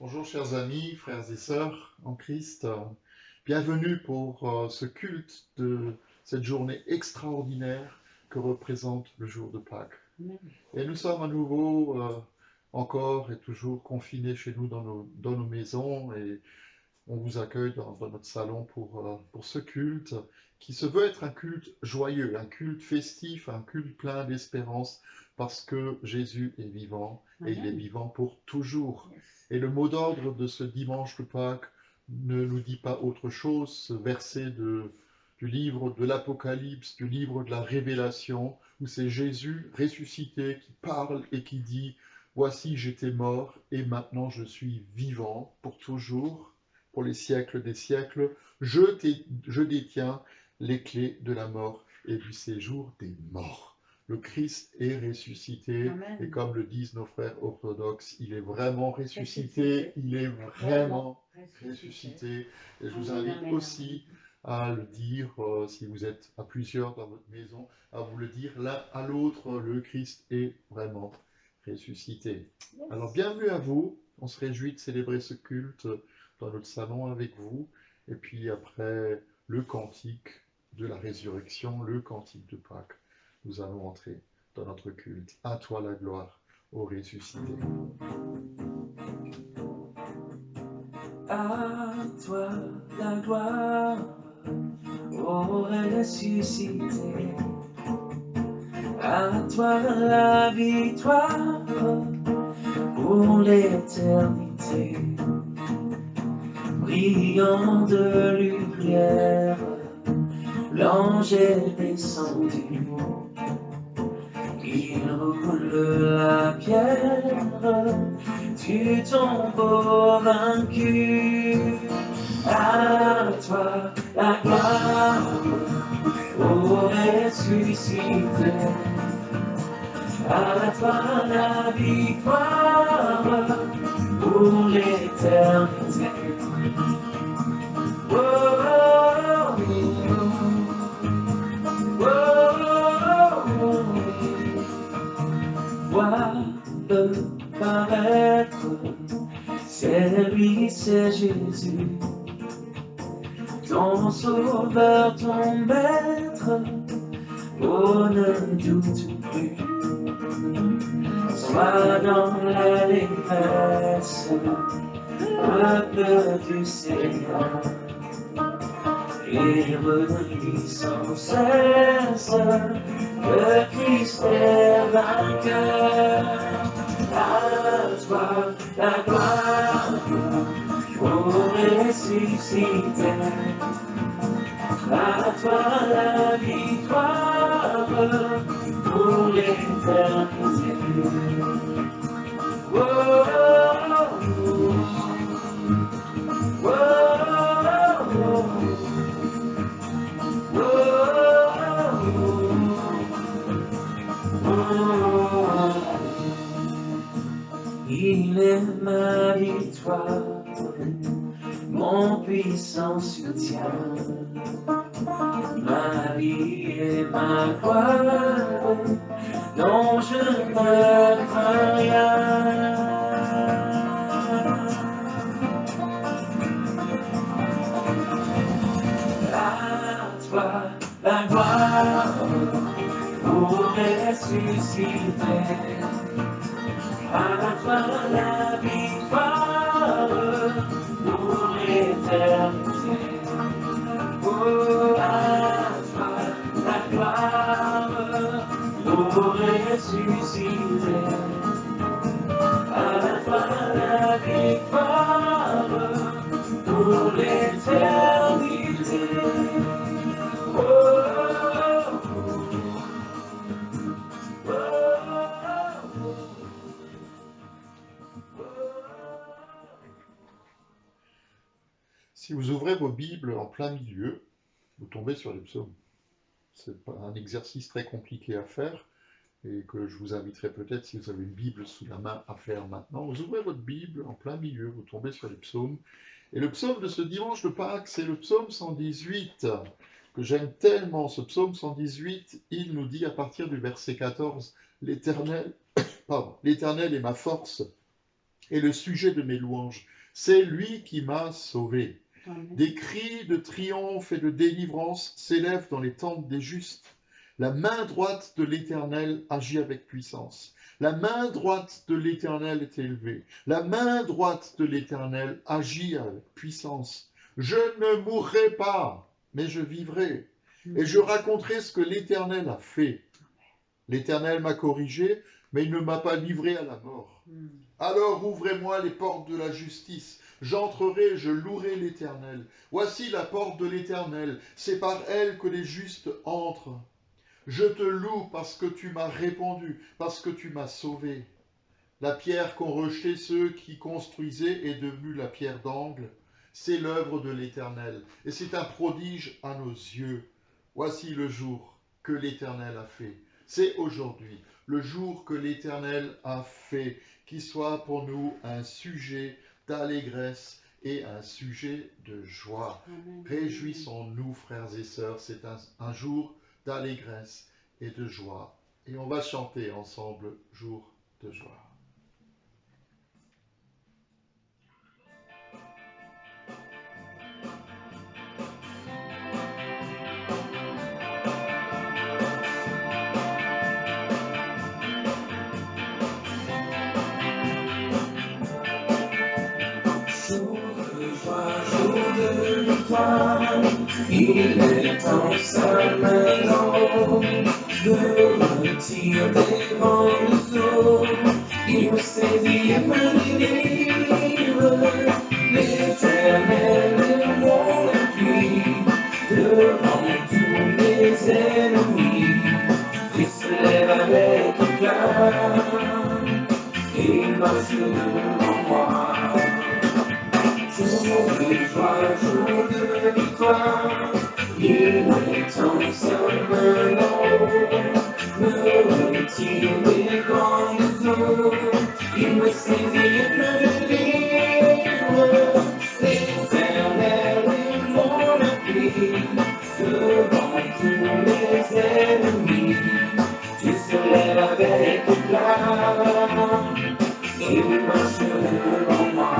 Bonjour chers amis, frères et sœurs en Christ. Bienvenue pour ce culte de cette journée extraordinaire que représente le jour de Pâques. Et nous sommes à nouveau encore et toujours confinés chez nous dans nos maisons et on vous accueille dans notre salon pour ce culte qui se veut être un culte joyeux, un culte festif, un culte plein d'espérance parce que Jésus est vivant et il est vivant pour toujours. Et le mot d'ordre de ce dimanche de Pâques ne nous dit pas autre chose, ce verset du livre de l'Apocalypse, du livre de la Révélation, où c'est Jésus ressuscité qui parle et qui dit « Voici, j'étais mort et maintenant je suis vivant pour toujours. » Pour les siècles des siècles, je détiens les clés de la mort et du séjour des morts. Le Christ est ressuscité, Amen. et comme le disent nos frères orthodoxes, il est vraiment ressuscité, il est vraiment ressuscité. Et je vous invite aussi à le dire, si vous êtes à plusieurs dans votre maison, à vous le dire l'un à l'autre, le Christ est vraiment ressuscité. Alors bienvenue à vous, on se réjouit de célébrer ce culte dans notre salon avec vous. Et puis après le cantique de la résurrection, le cantique de Pâques, nous allons entrer dans notre culte. À toi la gloire, ô ressuscité. À toi la gloire, ô ressuscité. À toi la victoire pour l'éternité. Brillant de lumière, l'ange est descendu. Il roule la pierre du tombeau vaincu. À toi la gloire, ô ressuscité. À toi la victoire pour l'éternité. Oh, oh, oh, oh, oh. Vois-le paraître, c'est lui, c'est Jésus, ton sauveur, ton maître, oh ne doute plus. Sois dans la détresse, peuple du Seigneur, et redis sans cesse que Christ est vainqueur. À toi la gloire, ô ressuscité. À toi la victoire pour l'éternité. Oh, oh, oh, oh, oh. Il est ma victoire, mon puissant soutien, ma vie et ma gloire, dont je ne crains rien. À toi la gloire, pour ressusciter. À toi la victoire pour l'éternité. Oh, à toi la gloire pour ressusciter. À toi la victoire pour l'éternité. Oh, oh, oh, oh. Si vous ouvrez vos Bibles en plein milieu, vous tombez sur les psaumes. C'est pas un exercice très compliqué à faire et que je vous inviterai peut-être, si vous avez une Bible sous la main, à faire maintenant. Vous ouvrez votre Bible en plein milieu, vous tombez sur les psaumes. Et le psaume de ce dimanche de Pâques, c'est le psaume 118, que j'aime tellement. Ce psaume 118, il nous dit à partir du verset 14, l'Éternel est ma force est le sujet de mes louanges. C'est lui qui m'a sauvé. Amen. Des cris de triomphe et de délivrance s'élèvent dans les tentes des justes. La main droite de l'Éternel agit avec puissance. La main droite de l'Éternel est élevée. La main droite de l'Éternel agit avec puissance. Je ne mourrai pas, mais je vivrai. Et je raconterai ce que l'Éternel a fait. L'Éternel m'a corrigé, mais il ne m'a pas livré à la mort. Alors ouvrez-moi les portes de la justice. J'entrerai, je louerai l'Éternel. Voici la porte de l'Éternel. C'est par elle que les justes entrent. Je te loue parce que tu m'as répondu, parce que tu m'as sauvé. La pierre qu'ont rejetée ceux qui construisaient est devenue la pierre d'angle. C'est l'œuvre de l'Éternel, et c'est un prodige à nos yeux. Voici le jour que l'Éternel a fait. C'est aujourd'hui, le jour que l'Éternel a fait, qui soit pour nous un sujet d'allégresse et un sujet de joie. Amen. Réjouissons-nous, frères et sœurs, c'est un jour d'allégresse et de joie. Et on va chanter ensemble, jour de joie. Jour de victoire, il est temps seul maintenant de retirer des vents de eau. Il me saisit et me délivre. L'Éternel est mon appui devant tous mes ennemis. Il se lève avec éclat et il marche devant moi. Jour de joie, jour de victoire, il est temps seul maintenant me retire des grandes eaux. Il me saisit et me délivre. L'Éternel est mon appui devant tous mes ennemis. Tu se lèves avec éclat et il marche devant moi.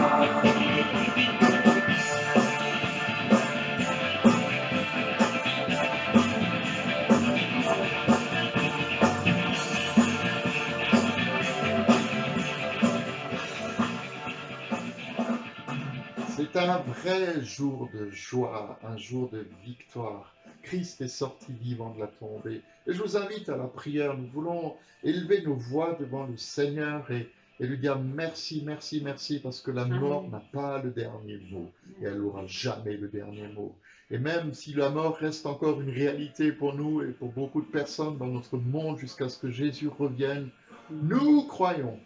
C'est un vrai jour de joie, un jour de victoire. Christ est sorti vivant de la tombe. Et je vous invite à la prière. Nous voulons élever nos voix devant le Seigneur et lui dire merci, merci, merci, parce que la mort n'a pas le dernier mot et elle n'aura jamais le dernier mot. Et même si la mort reste encore une réalité pour nous et pour beaucoup de personnes dans notre monde jusqu'à ce que Jésus revienne, nous croyons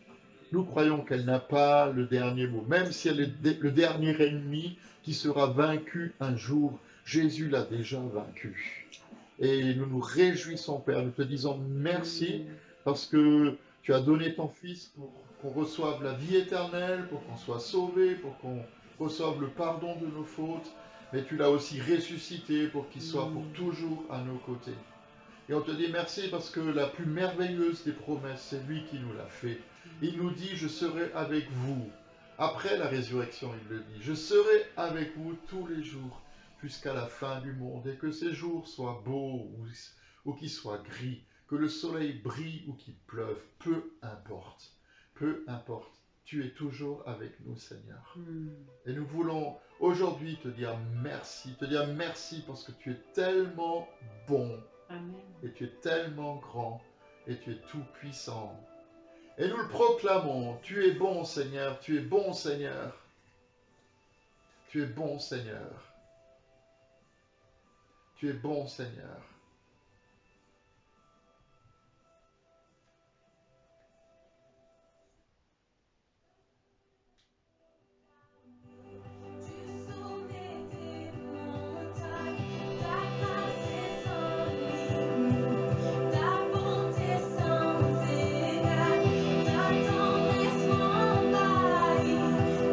qu'elle n'a pas le dernier mot, même si elle est le dernier ennemi qui sera vaincu un jour. Jésus l'a déjà vaincu. Et nous nous réjouissons, Père, nous te disons merci parce que tu as donné ton Fils pour qu'on reçoive la vie éternelle, pour qu'on soit sauvé, pour qu'on reçoive le pardon de nos fautes, mais tu l'as aussi ressuscité pour qu'il soit pour toujours à nos côtés. Et on te dit merci parce que la plus merveilleuse des promesses, c'est lui qui nous l'a fait. Il nous dit, je serai avec vous. Après la résurrection, il le dit, je serai avec vous tous les jours jusqu'à la fin du monde. Et que ces jours soient beaux ou qu'ils soient gris, que le soleil brille ou qu'il pleuve, peu importe. Peu importe. Tu es toujours avec nous, Seigneur. Et nous voulons aujourd'hui te dire merci parce que tu es tellement bon. Amen. Et tu es tellement grand et tu es tout puissant. Et nous le proclamons, tu es bon Seigneur, tu es bon Seigneur. Tu es bon Seigneur. Tu es bon Seigneur.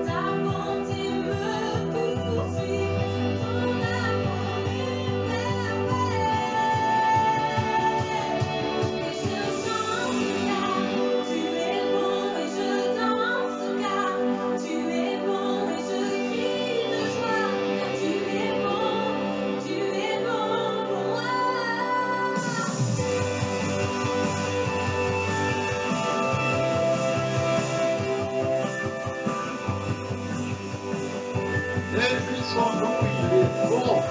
Ta bonté me poursuit, ton amour est merveilleux. Réjouissons-nous, il est bon.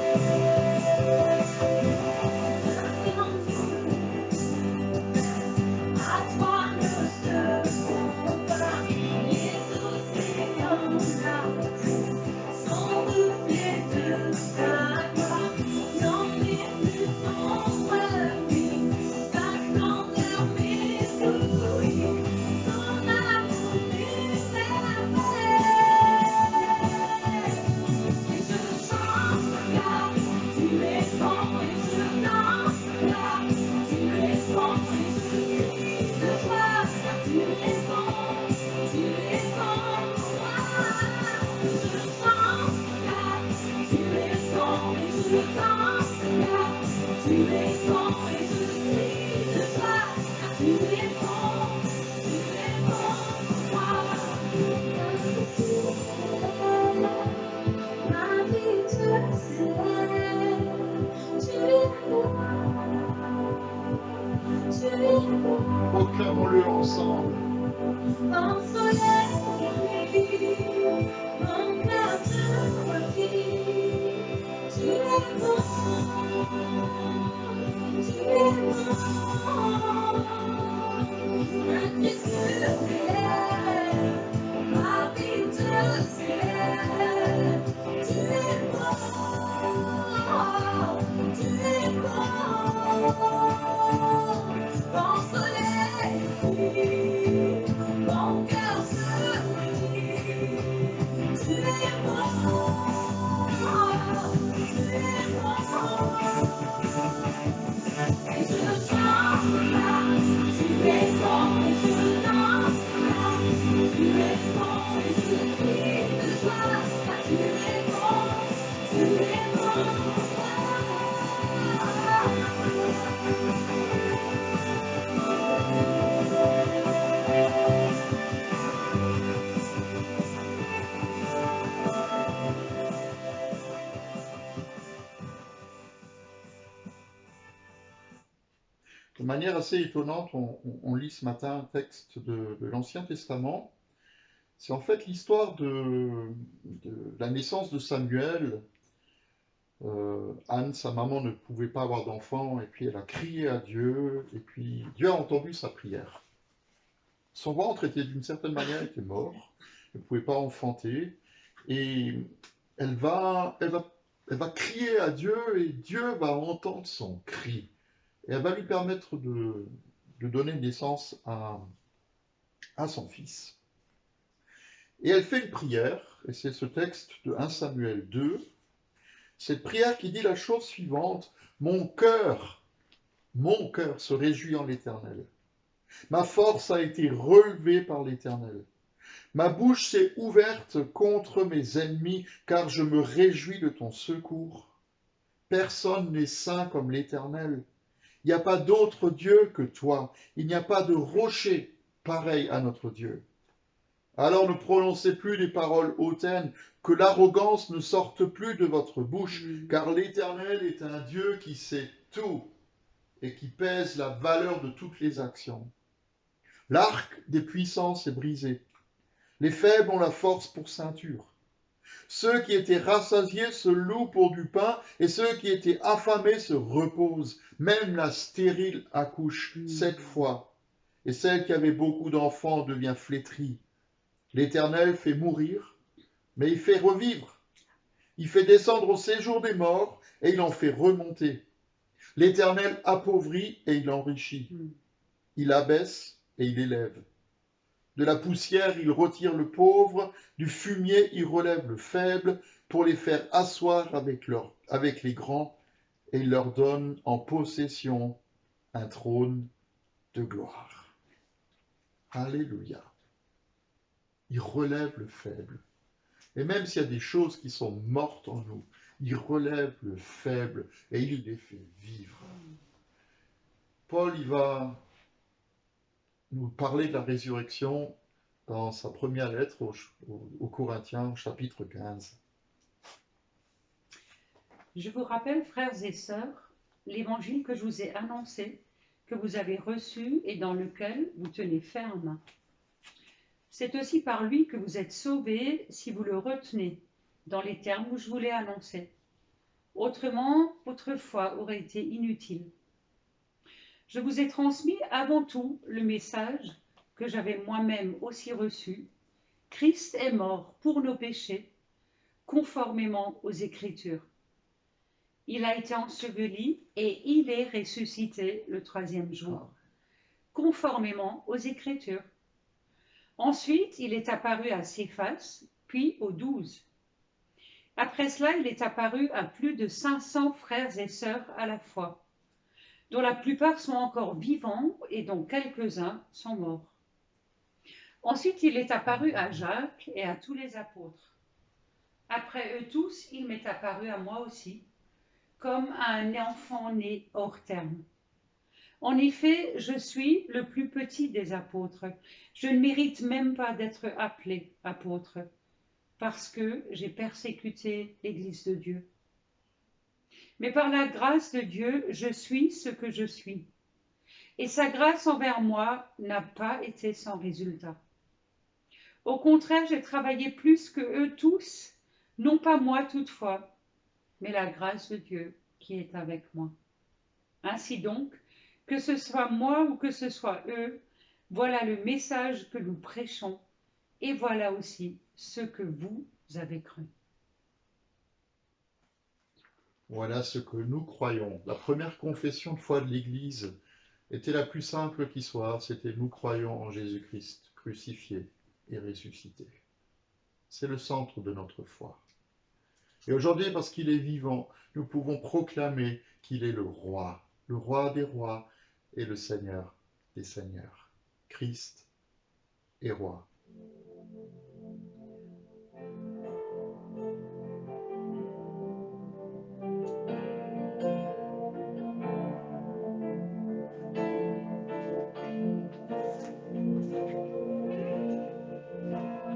Proclamons-le ensemble. De manière assez étonnante, on lit ce matin un texte de l'Ancien Testament. C'est en fait l'histoire de la naissance de Samuel. Anne, sa maman, ne pouvait pas avoir d'enfant, et puis elle a crié à Dieu, et puis Dieu a entendu sa prière. Son ventre était d'une certaine manière était mort, elle ne pouvait pas enfanter, et elle va crier à Dieu, et Dieu va entendre son cri. Et elle va lui permettre de donner naissance à son fils. Et elle fait une prière, et c'est ce texte de 1 Samuel 2, cette prière qui dit la chose suivante: mon cœur se réjouit en l'Éternel. Ma force a été relevée par l'Éternel. Ma bouche s'est ouverte contre mes ennemis, car je me réjouis de ton secours. Personne n'est saint comme l'Éternel. Il n'y a pas d'autre Dieu que toi. Il n'y a pas de rocher pareil à notre Dieu. Alors ne prononcez plus des paroles hautaines, que l'arrogance ne sorte plus de votre bouche, car l'Éternel est un Dieu qui sait tout et qui pèse la valeur de toutes les actions. L'arc des puissances est brisé. Les faibles ont la force pour ceinture. Ceux qui étaient rassasiés se louent pour du pain, et ceux qui étaient affamés se reposent. Même la stérile accouche 7 fois, et celle qui avait beaucoup d'enfants devient flétrie. L'Éternel fait mourir, mais il fait revivre. Il fait descendre au séjour des morts, et il en fait remonter. L'Éternel appauvrit, et il enrichit. Il abaisse, et il élève. De la poussière, il retire le pauvre, du fumier, il relève le faible, pour les faire asseoir avec les grands, et il leur donne en possession un trône de gloire. Alléluia. Il relève le faible. Et même s'il y a des choses qui sont mortes en nous, il relève le faible et il les fait vivre. Paul, il va nous parler de la résurrection dans sa première lettre aux Corinthiens, chapitre 15. Je vous rappelle, frères et sœurs, l'évangile que je vous ai annoncé, que vous avez reçu et dans lequel vous tenez ferme. C'est aussi par lui que vous êtes sauvés si vous le retenez, dans les termes où je vous l'ai annoncé. Autrement, votre foi aurait été inutile. Je vous ai transmis avant tout le message que j'avais moi-même aussi reçu. Christ est mort pour nos péchés, conformément aux Écritures. Il a été enseveli et il est ressuscité le 3e jour, conformément aux Écritures. Ensuite, il est apparu à Céphas, puis aux 12. Après cela, il est apparu à plus de 500 frères et sœurs à la fois, dont la plupart sont encore vivants et dont quelques-uns sont morts. Ensuite, il est apparu à Jacques et à tous les apôtres. Après eux tous, il m'est apparu à moi aussi, comme à un enfant né hors terme. En effet, je suis le plus petit des apôtres. Je ne mérite même pas d'être appelé apôtre, parce que j'ai persécuté l'Église de Dieu. Mais par la grâce de Dieu, je suis ce que je suis. Et sa grâce envers moi n'a pas été sans résultat. Au contraire, j'ai travaillé plus que eux tous, non pas moi toutefois, mais la grâce de Dieu qui est avec moi. Ainsi donc, que ce soit moi ou que ce soit eux, voilà le message que nous prêchons, et voilà aussi ce que vous avez cru. Voilà ce que nous croyons. La première confession de foi de l'Église était la plus simple qui soit, c'était « Nous croyons en Jésus-Christ, crucifié et ressuscité ». C'est le centre de notre foi. Et aujourd'hui, parce qu'il est vivant, nous pouvons proclamer qu'il est le roi des rois et le Seigneur des seigneurs. Christ est roi.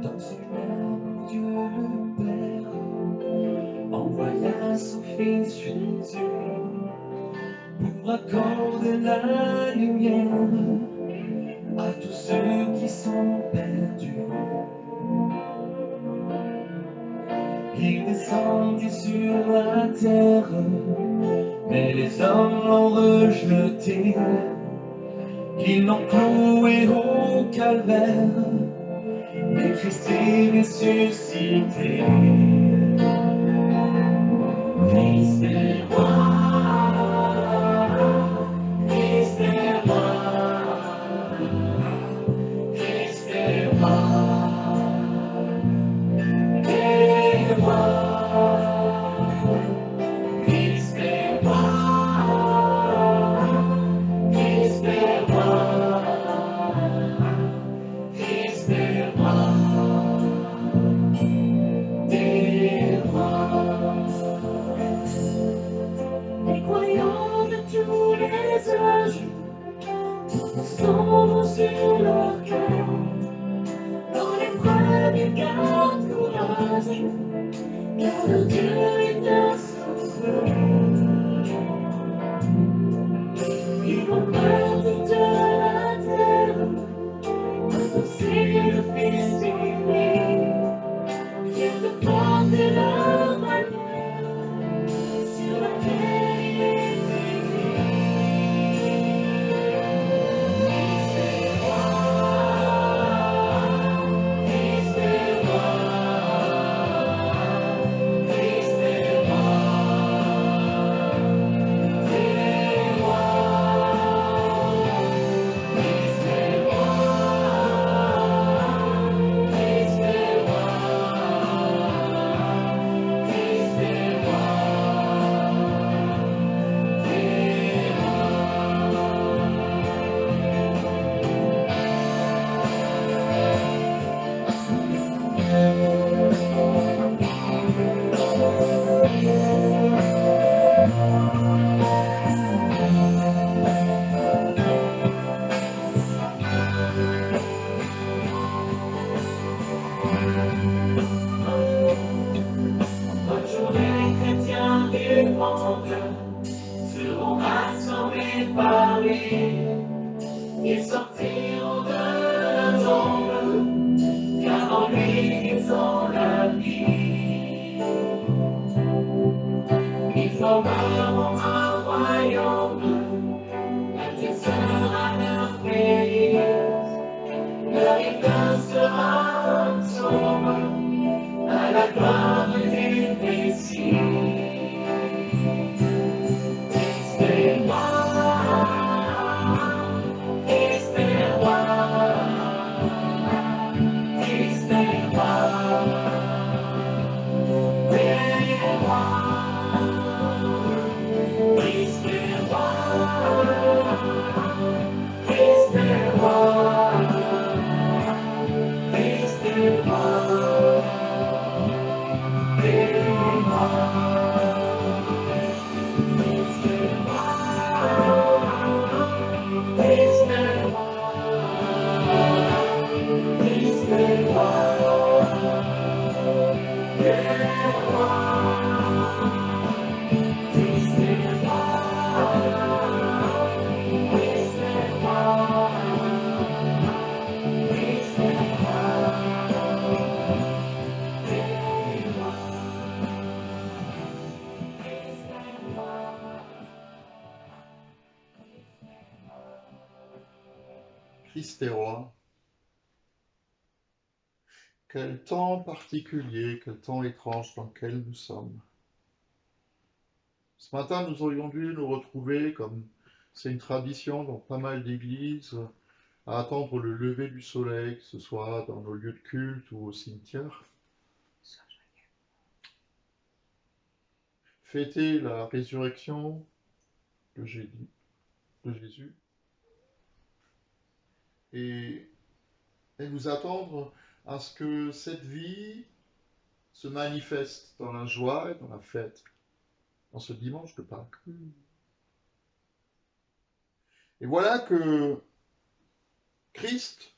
Dans son amour, Dieu le Père envoya son Fils Jésus pour accorder la lumière à tous ceux qui sont perdus. Il descendit sur la terre, mais les hommes l'ont rejeté. Ils l'ont cloué au calvaire, mais Christ est ressuscité. Christ est roi, Christ est roi, Christ est roi, est roi, Christ est roi, Christ est roi, Christ est roi. Les croyants de tous les âges sont sur leur cœur. Dans l'épreuve, ils gardent courage, car Dieu est un sauveur. Ils vont peur toute la terre, annoncer le Fils aimé, qui peut porter leur bannière sur laquelle il est écrit. Christ est roi, Christ est roi, Christ est roi, c'est roi, Christ est roi, Christ est roi, Christ est roi. Un jour les chrétiens du monde seront rassemblés par lui. Ils sortiront de la tombe, car en lui ils ont la vie. gloire et récit. Christ est roi. Quel temps particulier, quel temps étrange dans lequel nous sommes. Ce matin, nous aurions dû nous retrouver, comme c'est une tradition dans pas mal d'églises, à attendre le lever du soleil, que ce soit dans nos lieux de culte ou au cimetière. Fêter la résurrection de Jésus. Et nous attendre à ce que cette vie se manifeste dans la joie et dans la fête, dans ce dimanche de Pâques. Et voilà que Christ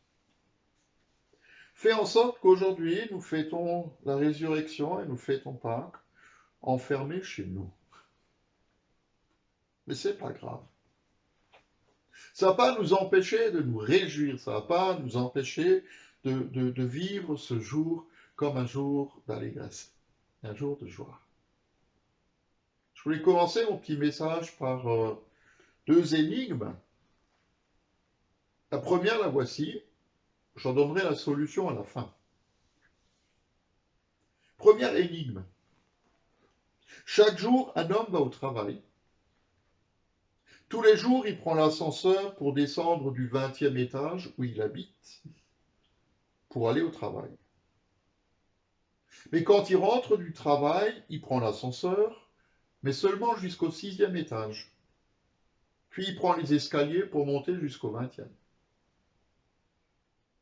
fait en sorte qu'aujourd'hui, nous fêtons la résurrection et nous fêtons Pâques enfermés chez nous. Mais c'est pas grave. Ça ne va pas nous empêcher de nous réjouir, ça ne va pas nous empêcher de vivre ce jour comme un jour d'allégresse, un jour de joie. Je voulais commencer mon petit message par deux énigmes. La première, la voici. J'en donnerai la solution à la fin. Première énigme. Chaque jour, un homme va au travail. Tous les jours, il prend l'ascenseur pour descendre du 20e étage où il habite pour aller au travail. Mais quand il rentre du travail, il prend l'ascenseur, mais seulement jusqu'au 6e étage. Puis il prend les escaliers pour monter jusqu'au 20e.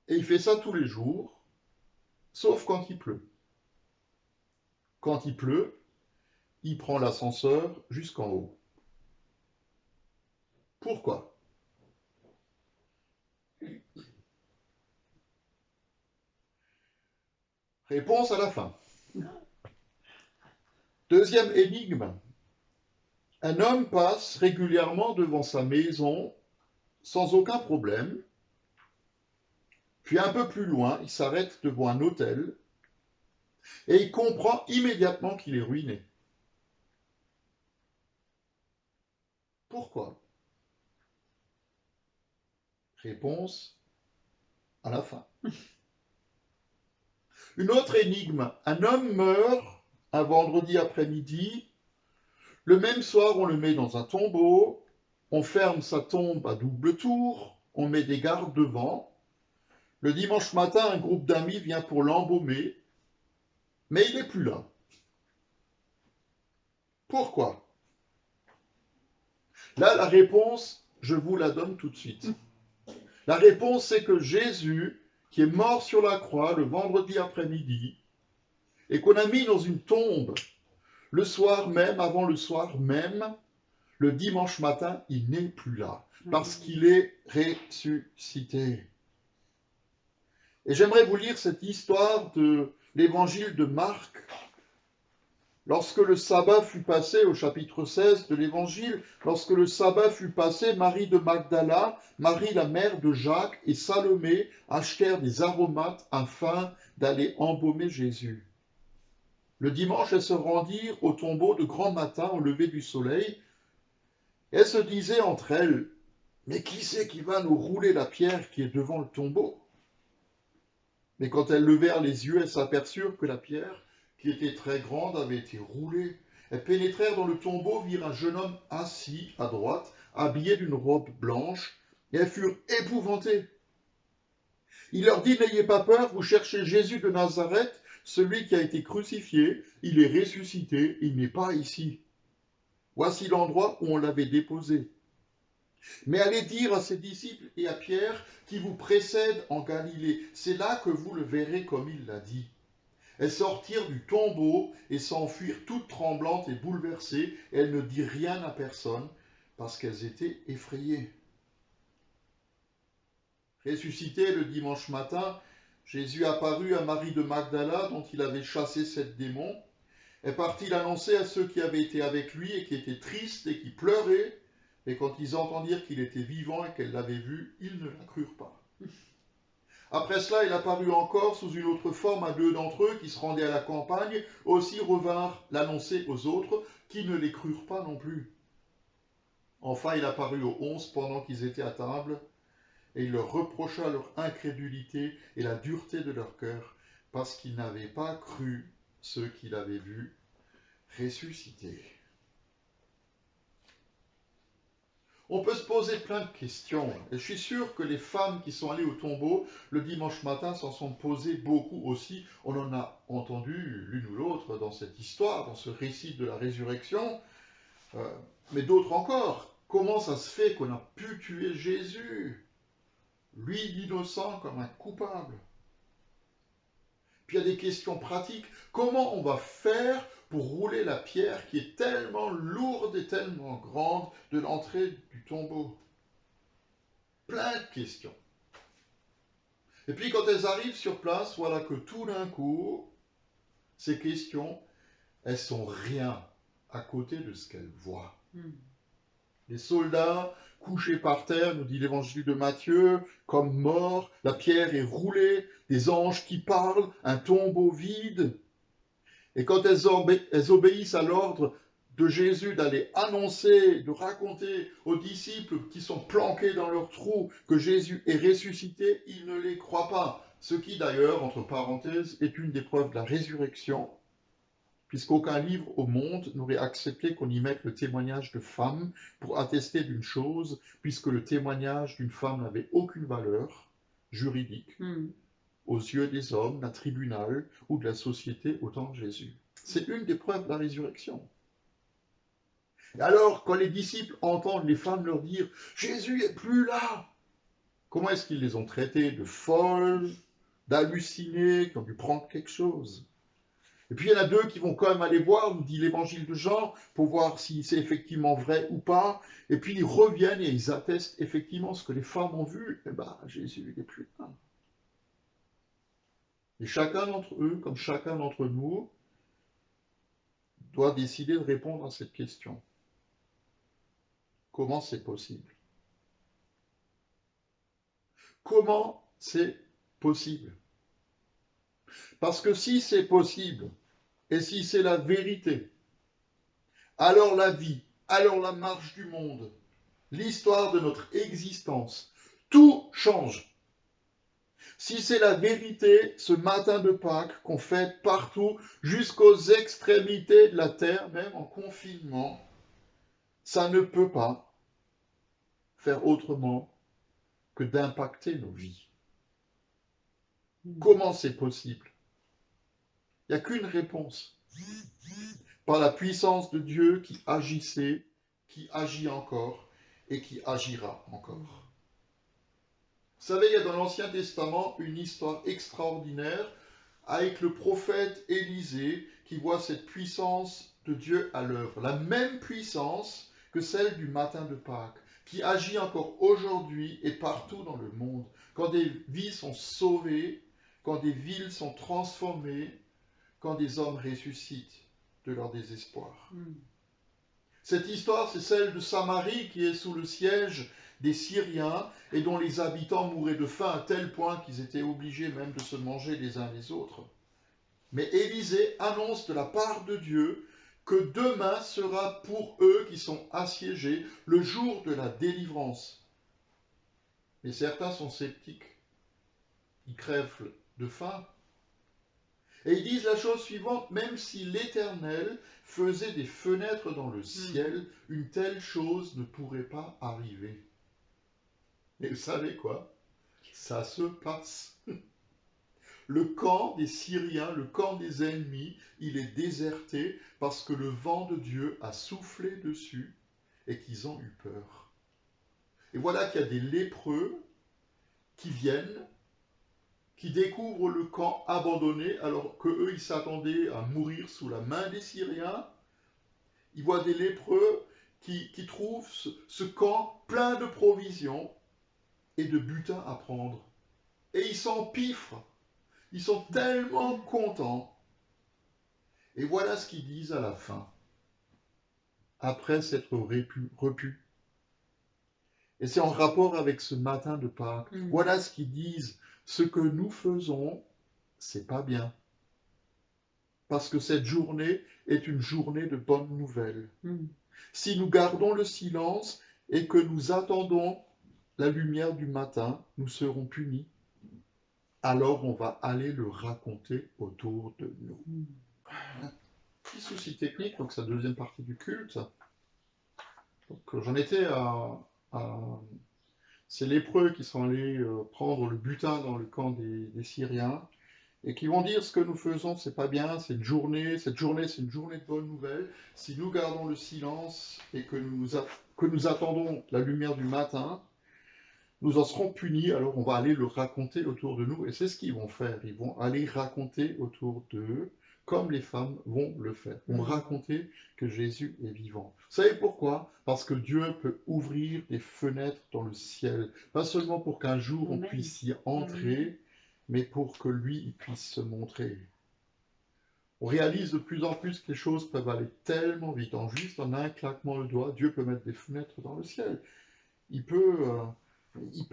Et il fait ça tous les jours, sauf quand il pleut. Quand il pleut, il prend l'ascenseur jusqu'en haut. Pourquoi ? Réponse à la fin. Deuxième énigme. Un homme passe régulièrement devant sa maison sans aucun problème. Puis un peu plus loin, il s'arrête devant un hôtel et il comprend immédiatement qu'il est ruiné. Pourquoi ? Réponse à la fin. Une autre énigme. Un homme meurt un vendredi après-midi. Le même soir, on le met dans un tombeau. On ferme sa tombe à double tour. On met des gardes devant. Le dimanche matin, un groupe d'amis vient pour l'embaumer. Mais il n'est plus là. Pourquoi ? Là, la réponse, je vous la donne tout de suite. La réponse, c'est que Jésus, qui est mort sur la croix le vendredi après-midi, et qu'on a mis dans une tombe le soir même, avant le soir même, le dimanche matin, il n'est plus là, parce qu'il est ressuscité. Et j'aimerais vous lire cette histoire de l'évangile de Marc. Lorsque le sabbat fut passé, au chapitre 16 de l'évangile, lorsque le sabbat fut passé, Marie de Magdala, Marie la mère de Jacques et Salomé achetèrent des aromates afin d'aller embaumer Jésus. Le dimanche, elles se rendirent au tombeau de grand matin au lever du soleil. Elles se disaient entre elles, « Mais qui c'est qui va nous rouler la pierre qui est devant le tombeau ?» Mais quand elles levèrent les yeux, elles s'aperçurent que la pierre qui qui était très grande, avait été roulée. Elles pénétrèrent dans le tombeau, virent un jeune homme assis à droite, habillé d'une robe blanche, et elles furent épouvantées. Il leur dit, n'ayez pas peur, vous cherchez Jésus de Nazareth, celui qui a été crucifié, il est ressuscité, il n'est pas ici. Voici l'endroit où on l'avait déposé. Mais allez dire à ses disciples et à Pierre qui vous précède en Galilée, c'est là que vous le verrez comme il l'a dit. Elles sortirent du tombeau et s'enfuirent toutes tremblantes et bouleversées, et elles ne dirent rien à personne parce qu'elles étaient effrayées. Ressuscité le dimanche matin, Jésus apparut à Marie de Magdala, dont il avait chassé 7 démons. Elle partit l'annoncer à ceux qui avaient été avec lui et qui étaient tristes et qui pleuraient. Et quand ils entendirent qu'il était vivant et qu'elle l'avait vu, ils ne la crurent pas. Après cela, il apparut encore sous une autre forme à 2 d'entre eux qui se rendaient à la campagne, aussi revinrent l'annoncer aux autres, qui ne les crurent pas non plus. Enfin, il apparut aux 11 pendant qu'ils étaient à table, et il leur reprocha leur incrédulité et la dureté de leur cœur, parce qu'ils n'avaient pas cru ceux qu'il avait vus ressusciter. On peut se poser plein de questions, et je suis sûr que les femmes qui sont allées au tombeau le dimanche matin s'en sont posées beaucoup aussi. On en a entendu l'une ou l'autre dans cette histoire, dans ce récit de la résurrection, mais d'autres encore. Comment ça se fait qu'on a pu tuer Jésus, lui l'innocent comme un coupable? Puis il y a des questions pratiques. Comment on va faire pour rouler la pierre qui est tellement lourde et tellement grande de l'entrée du tombeau? Plein de questions. Et puis quand elles arrivent sur place, voilà que tout d'un coup, ces questions, elles sont rien à côté de ce qu'elles voient. Les soldats couchés par terre, nous dit l'évangile de Matthieu, comme morts, la pierre est roulée, des anges qui parlent, un tombeau vide. Et quand elles obéissent à l'ordre de Jésus d'aller annoncer, de raconter aux disciples qui sont planqués dans leur trou que Jésus est ressuscité, ils ne les croient pas. Ce qui d'ailleurs, entre parenthèses, est une des preuves de la résurrection, puisqu'aucun livre au monde n'aurait accepté qu'on y mette le témoignage de femmes pour attester d'une chose, puisque le témoignage d'une femme n'avait aucune valeur juridique aux yeux des hommes, d'un tribunal ou de la société au temps de Jésus. C'est une des preuves de la résurrection. Et alors, quand les disciples entendent les femmes leur dire « Jésus n'est plus là », comment est-ce qu'ils les ont traitées de folles, d'hallucinées, qui ont dû prendre quelque chose? Et puis il y en a 2 qui vont quand même aller voir, nous dit l'évangile de Jean, pour voir si c'est effectivement vrai ou pas. Et puis ils reviennent et ils attestent effectivement ce que les femmes ont vu. Eh bien, Jésus n'est plus là. Et chacun d'entre eux, comme chacun d'entre nous, doit décider de répondre à cette question. Comment c'est possible? Comment c'est possible? Parce que si c'est possible, et si c'est la vérité, alors la vie, alors la marche du monde, l'histoire de notre existence, tout change. Si c'est la vérité, ce matin de Pâques qu'on fête partout, jusqu'aux extrémités de la terre, même en confinement, ça ne peut pas faire autrement que d'impacter nos vies. Comment c'est possible? Il n'y a qu'une réponse. Par la puissance de Dieu qui agissait, qui agit encore et qui agira encore. Vous savez, il y a dans l'Ancien Testament une histoire extraordinaire avec le prophète Élisée qui voit cette puissance de Dieu à l'œuvre. La même puissance que celle du matin de Pâques, qui agit encore aujourd'hui et partout dans le monde. Quand des vies sont sauvées, quand des villes sont transformées, quand des hommes ressuscitent de leur désespoir. Cette histoire, c'est celle de Samarie qui est sous le siège des Syriens et dont les habitants mouraient de faim à tel point qu'ils étaient obligés même de se manger les uns les autres. Mais Élisée annonce de la part de Dieu que demain sera pour eux qui sont assiégés le jour de la délivrance. Mais certains sont sceptiques. Ils crèvent de faim. Et ils disent la chose suivante, même si l'Éternel faisait des fenêtres dans le ciel, une telle chose ne pourrait pas arriver. Et vous savez quoi? Ça se passe. Le camp des Syriens, le camp des ennemis, il est déserté parce que le vent de Dieu a soufflé dessus et qu'ils ont eu peur. Et voilà qu'il y a des lépreux qui viennent, qui découvrent le camp abandonné alors qu'eux, ils s'attendaient à mourir sous la main des Syriens. Ils voient des lépreux qui trouvent ce camp plein de provisions et de butin à prendre. Et ils s'empiffrent. Ils sont tellement contents. Et voilà ce qu'ils disent à la fin, après s'être repus. Et c'est en rapport avec ce matin de Pâques. Voilà ce qu'ils disent. Ce que nous faisons, c'est pas bien. Parce que cette journée est une journée de bonnes nouvelles. Si nous gardons le silence et que nous attendons la lumière du matin, nous serons punis. Alors on va aller le raconter autour de nous. Petit souci technique, donc c'est la deuxième partie du culte. Donc j'en étais à ces lépreux qui sont allés prendre le butin dans le camp des Syriens et qui vont dire ce que nous faisons, c'est pas bien, cette journée c'est une journée de bonnes nouvelles. Si nous gardons le silence et que nous attendons la lumière du matin, nous en serons punis, alors on va aller le raconter autour de nous. Et c'est ce qu'ils vont faire. Ils vont aller raconter autour d'eux, comme les femmes vont le faire. Vont raconter que Jésus est vivant. Vous savez pourquoi? Parce que Dieu peut ouvrir des fenêtres dans le ciel. Pas seulement pour qu'un jour on puisse y entrer, mais pour que lui, il puisse se montrer. On réalise de plus en plus que les choses peuvent aller tellement vite. Juste en un claquement de doigts, Dieu peut mettre des fenêtres dans le ciel. Il peut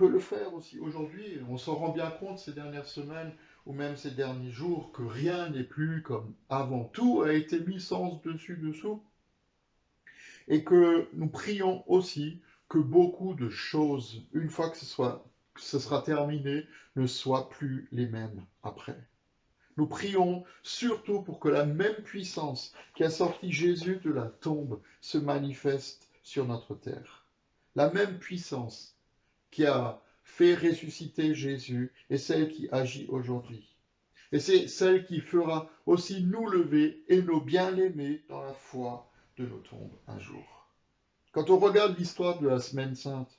le faire aussi. Aujourd'hui, on s'en rend bien compte ces dernières semaines ou même ces derniers jours que rien n'est plus comme avant. Tout a été mis sens dessus-dessous. Et que nous prions aussi que beaucoup de choses, une fois que ce sera terminé, ne soient plus les mêmes après. Nous prions surtout pour que la même puissance qui a sorti Jésus de la tombe se manifeste sur notre terre. La même puissance qui a fait ressusciter Jésus est celle qui agit aujourd'hui. Et c'est celle qui fera aussi nous lever et nos bien-aimés dans la foi de nos tombes un jour. Quand on regarde l'histoire de la Semaine Sainte,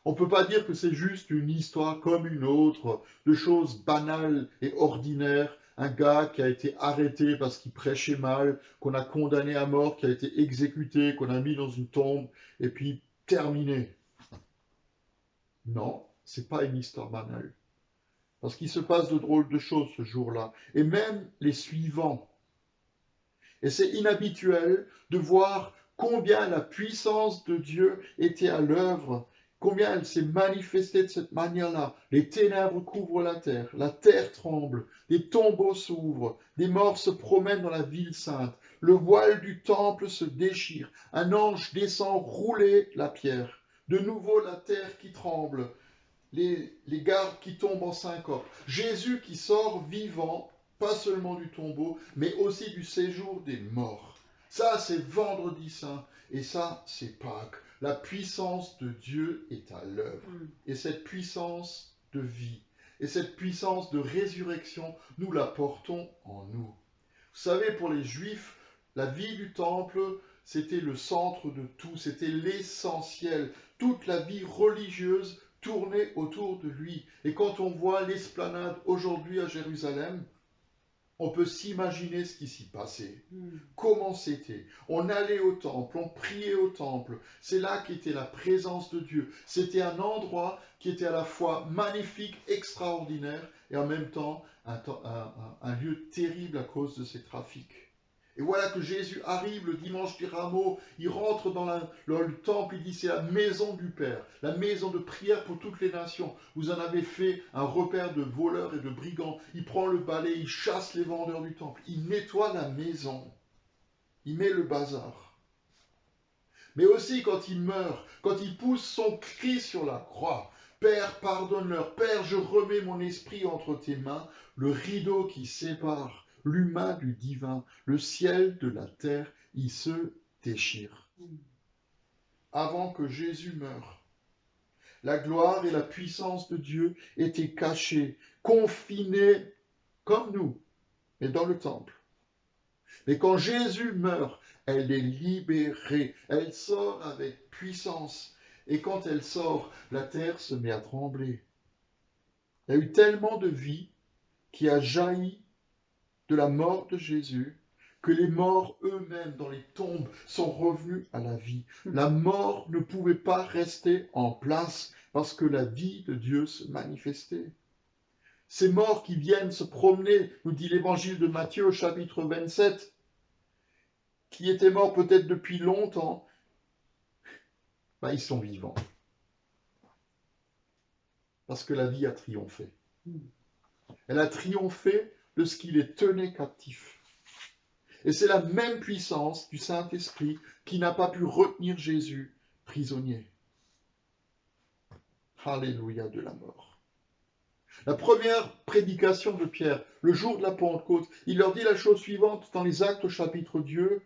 on ne peut pas dire que c'est juste une histoire comme une autre, de choses banales et ordinaires. Un gars qui a été arrêté parce qu'il prêchait mal, qu'on a condamné à mort, qui a été exécuté, qu'on a mis dans une tombe, et puis terminé. Non, c'est pas une histoire banale. Parce qu'il se passe de drôles de choses ce jour-là. Et même les suivants. Et c'est inhabituel de voir combien la puissance de Dieu était à l'œuvre, combien elle s'est manifestée de cette manière-là. Les ténèbres couvrent la terre tremble, des tombeaux s'ouvrent, des morts se promènent dans la ville sainte, le voile du temple se déchire, un ange descend rouler la pierre. De nouveau la terre qui tremble, les gardes qui tombent en syncope. Jésus qui sort vivant, pas seulement du tombeau, mais aussi du séjour des morts. Ça, c'est Vendredi Saint, et ça, c'est Pâques. La puissance de Dieu est à l'œuvre. Et cette puissance de vie, et cette puissance de résurrection, nous la portons en nous. Vous savez, pour les Juifs, la vie du temple, c'était le centre de tout, c'était l'essentiel. Toute la vie religieuse tournait autour de lui. Et quand on voit l'esplanade aujourd'hui à Jérusalem, on peut s'imaginer ce qui s'y passait. Comment c'était? On allait au temple, on priait au temple. C'est là qu'était la présence de Dieu. C'était un endroit qui était à la fois magnifique, extraordinaire, et en même temps un lieu terrible à cause de ces trafics. Et voilà que Jésus arrive le dimanche des Rameaux, il rentre dans le temple, il dit c'est la maison du Père, la maison de prière pour toutes les nations. Vous en avez fait un repère de voleurs et de brigands. Il prend le balai, il chasse les vendeurs du temple, il nettoie la maison, il met le bazar. Mais aussi quand il meurt, quand il pousse son cri sur la croix, Père, pardonne-leur, Père, je remets mon esprit entre tes mains, le rideau qui sépare l'humain du divin, le ciel de la terre, il se déchire. Avant que Jésus meure, la gloire et la puissance de Dieu étaient cachées, confinées comme nous, mais dans le temple. Mais quand Jésus meurt, elle est libérée, elle sort avec puissance. Et quand elle sort, la terre se met à trembler. Il y a eu tellement de vie qui a jailli de la mort de Jésus que les morts eux-mêmes dans les tombes sont revenus à la vie. La mort ne pouvait pas rester en place parce que la vie de Dieu se manifestait. Ces morts qui viennent se promener, nous dit l'évangile de Matthieu au chapitre 27, qui étaient morts peut-être depuis longtemps, ils sont vivants. Parce que la vie a triomphé. Elle a triomphé de ce qui les tenait captifs. Et c'est la même puissance du Saint-Esprit qui n'a pas pu retenir Jésus prisonnier. Alléluia de la mort. La première prédication de Pierre, le jour de la Pentecôte, il leur dit la chose suivante dans les Actes au chapitre 2,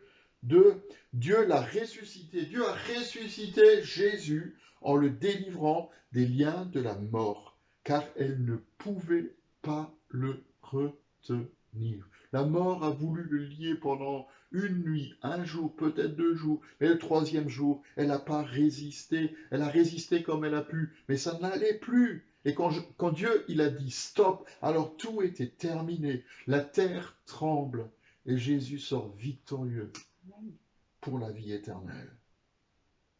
Dieu l'a ressuscité. Dieu a ressuscité Jésus en le délivrant des liens de la mort, car elle ne pouvait pas le retenir. La mort a voulu le lier pendant une nuit, un jour, peut-être 2 jours, mais le 3e jour, elle n'a pas résisté. Elle a résisté comme elle a pu, mais ça n'allait plus. Et quand Dieu il a dit stop, alors tout était terminé. La terre tremble et Jésus sort victorieux pour la vie éternelle.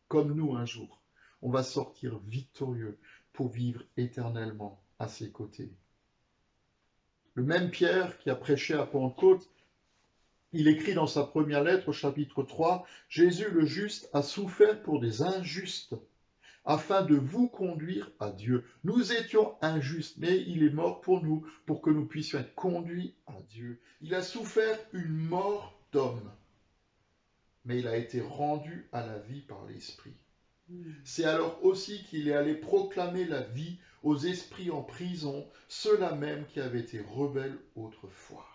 Comme nous un jour, on va sortir victorieux pour vivre éternellement à ses côtés. Le même Pierre qui a prêché à Pentecôte, il écrit dans sa première lettre au chapitre 3, « Jésus le juste a souffert pour des injustes, afin de vous conduire à Dieu. Nous étions injustes, mais il est mort pour nous, pour que nous puissions être conduits à Dieu. Il a souffert une mort d'homme, mais il a été rendu à la vie par l'Esprit. C'est alors aussi qu'il est allé proclamer la vie aux esprits en prison, ceux-là même qui avaient été rebelles autrefois.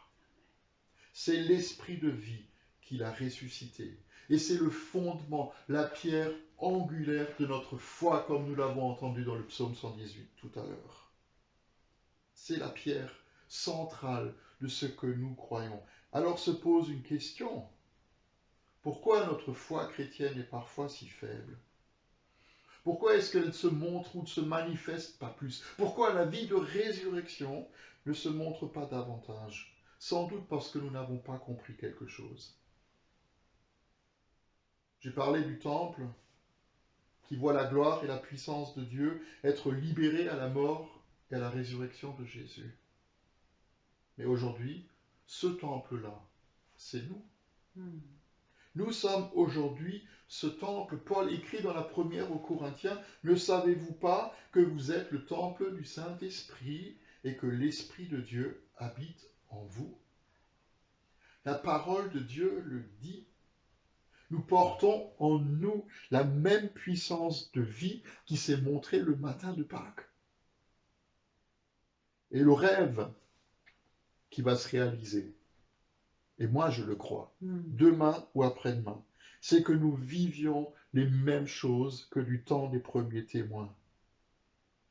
C'est l'esprit de vie qu'il a ressuscité. Et c'est le fondement, la pierre angulaire de notre foi, comme nous l'avons entendu dans le psaume 118 tout à l'heure. C'est la pierre centrale de ce que nous croyons. Alors se pose une question. Pourquoi notre foi chrétienne est parfois si faible ? Pourquoi est-ce qu'elle se montre ou ne se manifeste pas plus ? Pourquoi la vie de résurrection ne se montre pas davantage ? Sans doute parce que nous n'avons pas compris quelque chose. J'ai parlé du temple qui voit la gloire et la puissance de Dieu être libérés à la mort et à la résurrection de Jésus. Mais aujourd'hui, ce temple-là, c'est nous. Nous sommes aujourd'hui ce temple. Paul écrit dans la première aux Corinthiens, « Ne savez-vous pas que vous êtes le temple du Saint-Esprit et que l'Esprit de Dieu habite en vous ?» La parole de Dieu le dit. Nous portons en nous la même puissance de vie qui s'est montrée le matin de Pâques. Et le rêve qui va se réaliser, et moi je le crois, demain ou après-demain, c'est que nous vivions les mêmes choses que du temps des premiers témoins.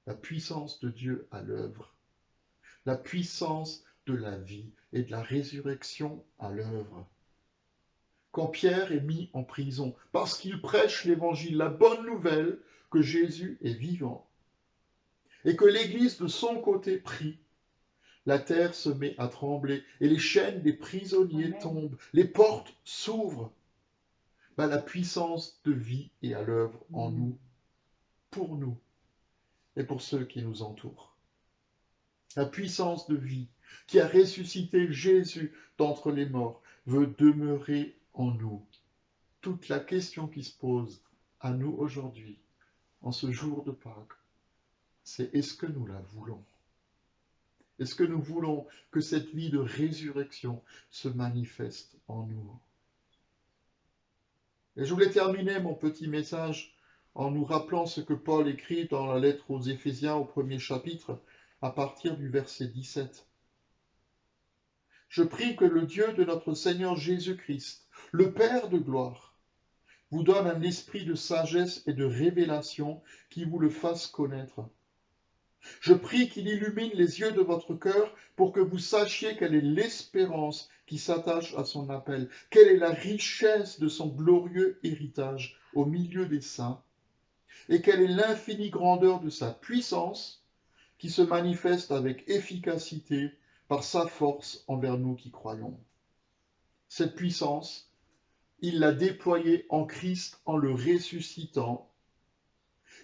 La puissance de Dieu à l'œuvre, la puissance de la vie et de la résurrection à l'œuvre. Quand Pierre est mis en prison, parce qu'il prêche l'évangile, la bonne nouvelle que Jésus est vivant, et que l'Église de son côté prie, la terre se met à trembler, et les chaînes des prisonniers tombent, les portes s'ouvrent. La puissance de vie est à l'œuvre en nous, pour nous, et pour ceux qui nous entourent. La puissance de vie qui a ressuscité Jésus d'entre les morts veut demeurer en nous. Toute la question qui se pose à nous aujourd'hui, en ce jour de Pâques, c'est est-ce que nous la voulons ? Est-ce que nous voulons que cette vie de résurrection se manifeste en nous ? Et je voulais terminer mon petit message en nous rappelant ce que Paul écrit dans la lettre aux Éphésiens au 1er chapitre, à partir du verset 17. Je prie que le Dieu de notre Seigneur Jésus-Christ, le Père de gloire, vous donne un esprit de sagesse et de révélation qui vous le fasse connaître. Je prie qu'il illumine les yeux de votre cœur pour que vous sachiez quelle est l'espérance qui s'attache à son appel, quelle est la richesse de son glorieux héritage au milieu des saints, et quelle est l'infinie grandeur de sa puissance qui se manifeste avec efficacité par sa force envers nous qui croyons. Cette puissance, il l'a déployée en Christ en le ressuscitant,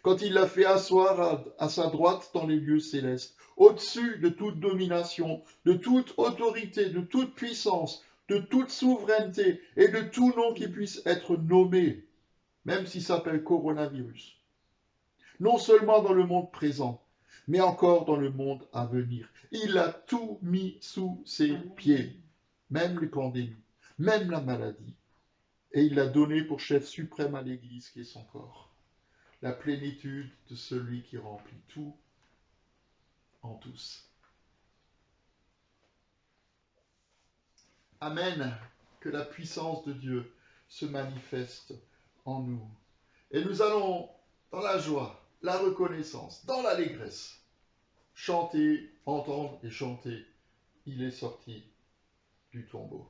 quand il l'a fait asseoir à sa droite dans les lieux célestes, au-dessus de toute domination, de toute autorité, de toute puissance, de toute souveraineté et de tout nom qui puisse être nommé, même s'il s'appelle coronavirus. Non seulement dans le monde présent, mais encore dans le monde à venir. Il a tout mis sous ses pieds, même les pandémies, même la maladie. Et il l'a donné pour chef suprême à l'Église qui est son corps. La plénitude de celui qui remplit tout en tous. Amen. Que la puissance de Dieu se manifeste en nous. Et nous allons, dans la joie, la reconnaissance, dans l'allégresse, chanter, entendre et chanter. Il est sorti du tombeau.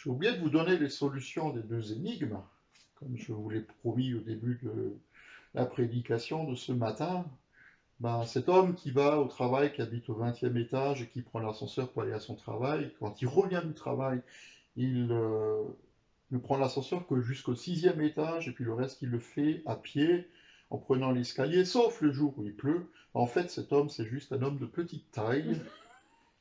J'ai oublié de vous donner les solutions des deux énigmes, comme je vous l'ai promis au début de la prédication de ce matin. Cet homme qui va au travail, qui habite au 20e étage et qui prend l'ascenseur pour aller à son travail, quand il revient du travail, il ne prend l'ascenseur que jusqu'au 6e étage et puis le reste il le fait à pied en prenant l'escalier, sauf le jour où il pleut. En fait, cet homme, c'est juste un homme de petite taille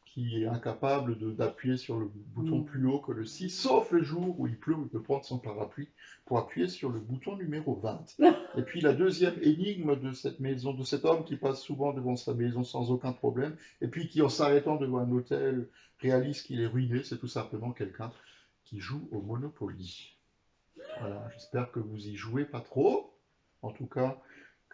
qui est incapable d'appuyer sur le bouton plus haut que le 6, sauf le jour où il pleut, où il peut prendre son parapluie pour appuyer sur le bouton numéro 20. Et puis la deuxième énigme de cette maison, de cet homme qui passe souvent devant sa maison sans aucun problème, et puis qui en s'arrêtant devant un hôtel réalise qu'il est ruiné, c'est tout simplement quelqu'un qui joue au Monopoly. Voilà, j'espère que vous y jouez pas trop, en tout cas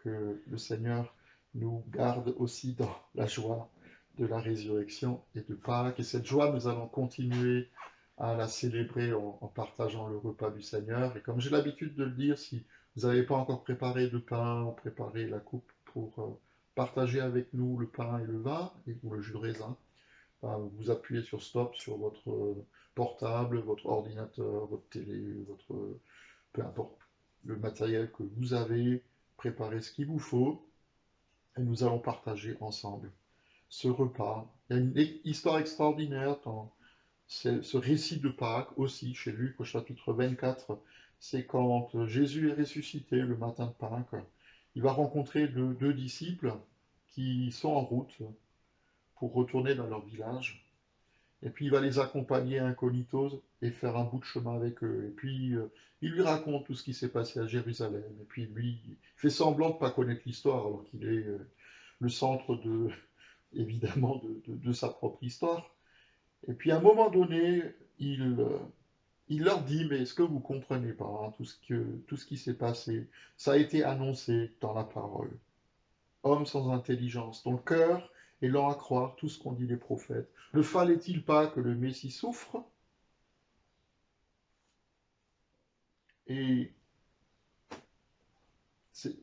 que le Seigneur nous garde aussi dans la joie de la résurrection et de Pâques. Et cette joie, nous allons continuer à la célébrer en partageant le repas du Seigneur. Et comme j'ai l'habitude de le dire, si vous n'avez pas encore préparé de pain, préparé la coupe pour partager avec nous le pain et le vin, ou le jus de raisin, vous appuyez sur stop sur votre portable, votre ordinateur, votre télé, peu importe le matériel que vous avez, préparez ce qu'il vous faut et nous allons partager ensemble ce repas. Il y a une histoire extraordinaire dans ce récit de Pâques aussi chez Luc au chapitre 24. C'est quand Jésus est ressuscité le matin de Pâques. Il va rencontrer deux disciples qui sont en route pour retourner dans leur village. Et puis il va les accompagner incognito et faire un bout de chemin avec eux. Et puis il lui raconte tout ce qui s'est passé à Jérusalem. Et puis lui, il fait semblant de ne pas connaître l'histoire alors qu'il est le centre évidemment de sa propre histoire. Et puis à un moment donné, il leur dit, mais est-ce que vous ne comprenez pas hein, tout ce qui s'est passé? Ça a été annoncé dans la parole. Homme sans intelligence, dont le cœur est lent à croire tout ce qu'ont dit les prophètes. Ne fallait-il pas que le Messie souffre et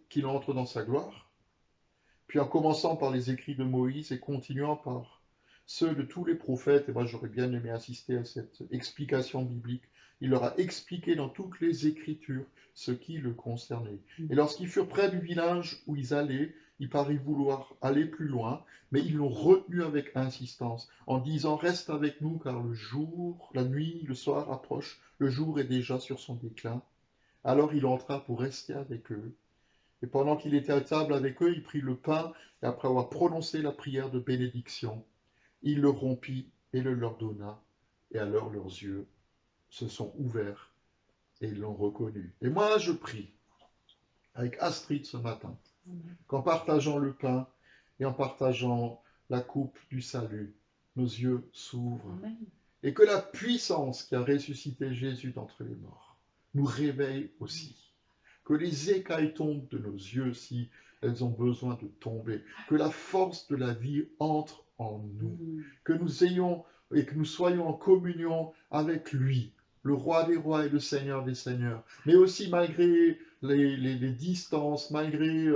qu'il entre dans sa gloire? Puis en commençant par les écrits de Moïse et continuant par ceux de tous les prophètes, et moi j'aurais bien aimé assister à cette explication biblique, il leur a expliqué dans toutes les Écritures ce qui le concernait. Et lorsqu'ils furent près du village où ils allaient, il parut vouloir aller plus loin, mais ils l'ont retenu avec insistance, en disant « Reste avec nous, car le jour, la nuit, le soir approche, le jour est déjà sur son déclin. » Alors il entra pour rester avec eux. Et pendant qu'il était à table avec eux, il prit le pain, et après avoir prononcé la prière de bénédiction, il le rompit et le leur donna. Et alors leurs yeux se sont ouverts et ils l'ont reconnu. Et moi, je prie avec Astrid ce matin, qu'en partageant le pain et en partageant la coupe du salut, nos yeux s'ouvrent. Et que la puissance qui a ressuscité Jésus d'entre les morts nous réveille aussi. Que les écailles tombent de nos yeux si elles ont besoin de tomber. Que la force de la vie entre en nous. Que nous ayons et que nous soyons en communion avec lui, le roi des rois et le seigneur des seigneurs. Mais aussi malgré les distances, malgré